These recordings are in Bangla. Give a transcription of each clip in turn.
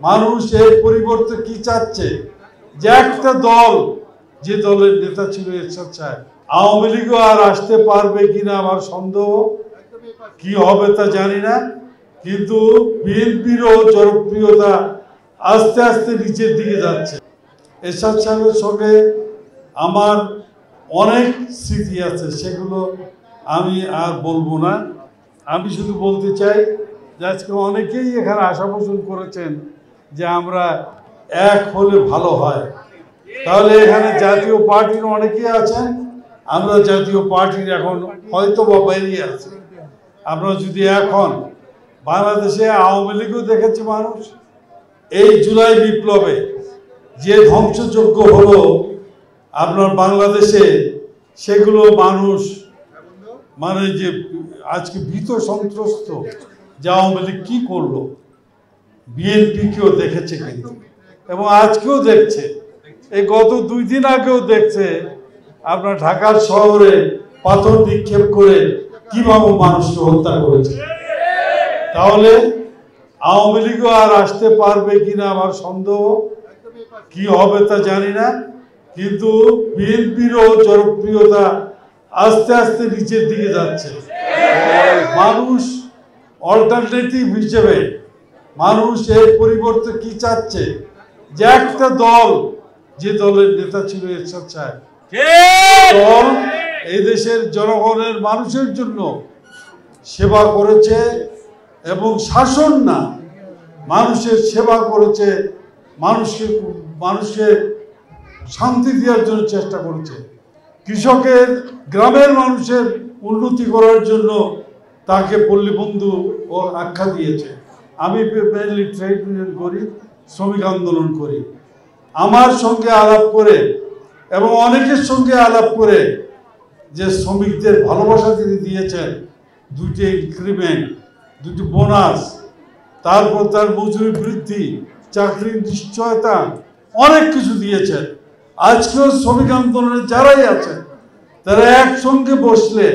মানুষ এর পরিবর্তে কি চাচ্ছে যে একটা দল, যে দলের নেতা ছিল এরশাদ সাহেব, আওয়ামী লীগও আর আসতে পারবে কিনা আমার সন্দেহ, কি হবে তা জানি না, কিন্তু বিএনপিরও জনপ্রিয়তা আস্তে আস্তে নিচের দিকে যাচ্ছে। এরশাদ সাহেবের সঙ্গে আমার অনেক স্মৃতি আছে, সেগুলো আমি আর বলবো না। আমি শুধু বলতে চাই যে আজকে অনেকেই এখানে আশা পোষণ করেছেন যে আমরা এক হলে ভালো হয়। তাহলে এখানে জাতীয় পার্টির অনেকেই আছেন, আমরা জাতীয় পার্টির এখন হয়তো বা বেরিয়ে আছি। আমরা যদি এখন বাংলাদেশে আওয়ামী লীগও দেখেছে মানুষ, এই জুলাই বিপ্লবে যে ধ্বংসযজ্ঞ হলো আপনার বাংলাদেশে, সেগুলো মানুষ মানে যে আজকে ভীত সন্ত্রস্ত যে আওয়ামী লীগ কী করলো, বিএনপিকেও দেখেছে কিন্তু, এবং আজকেও দেখছে। এই গত 2 দিন আগেও দেখছে আপনার ঢাকার শহরে পাথর নিক্ষেপ করে কিভাবে মানুষকে হত্যা করেছে। তাহলে আওয়ামী লীগও আর আসতে পারবে কিনা আমার সন্দেহ, কি হবে তা জানি না, কিন্তু বিএনপিরও জনপ্রিয়তা আস্তে আস্তে নিচের দিকে যাচ্ছে। মানুষ অল্টারনেটিভ হিসেবে মানুষ এর পরিবর্তে কি চাচ্ছে যে একটা দল, যে দলের নেতা ছিল এরশাদ সাহেব, দল এই দেশের জনগণের মানুষের জন্য সেবা করেছে এবং শাসন না, মানুষের সেবা করেছে, মানুষকে শান্তি দেওয়ার জন্য চেষ্টা করেছে, কৃষকের, গ্রামের মানুষের উন্নতি করার জন্য তাকে পল্লীবন্ধু ও আখ্যা দিয়েছে। আমি মেনলি ট্রেড ইউনিয়ন করি, শ্রমিক আন্দোলন করি। আমার সঙ্গে আলাপ করে এবং অনেকের সঙ্গে আলাপ করে যে শ্রমিকদের ভালোবাসা তিনি দিয়েছেন, 2টি ইনক্রিমেন্ট, 2টি বোনাস, তারপর তার মজুরি বৃদ্ধি, চাকরির নিশ্চয়তা, অনেক কিছু দিয়েছেন। আজকেও শ্রমিক আন্দোলনে যারাই আছেন তারা একসঙ্গে বসলে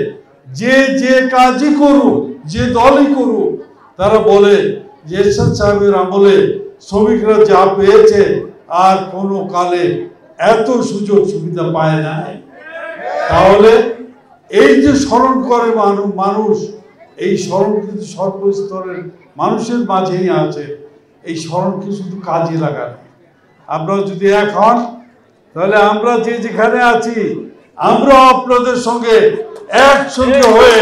যে যে কাজই করুক, যে দলই করুক, তারা বলে যে এরশাদ সাহেবের আমলে শ্রমিকরা যা পেয়েছে আর কোনো কালে এত সুযোগ সুবিধা পায় না। তাহলে এই যে স্মরণ করে মানুষ, এই স্মরণ কিন্তু সর্বস্তরের মানুষের মাঝেই আছে। এই স্মরণকে শুধু কাজে লাগান। আমরা যদি এক হন, তাহলে আমরা যে যেখানে আছি, আমরা আপনাদের সঙ্গে একসঙ্গে হয়ে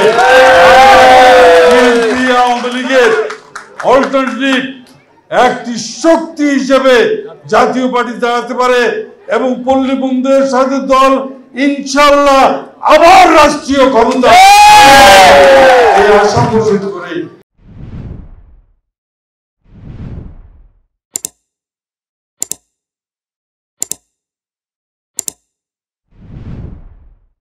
আওয়ামী লীগের অল্টারনেটিভ একটি শক্তি হিসেবে জাতীয় পার্টি দাঁড়াতে পারে এবং পল্লীবন্ধুদের সাথে দল ইনশাল্লাহ আবার রাষ্ট্রীয় ক্ষমতা, এই আশা পোষণ করে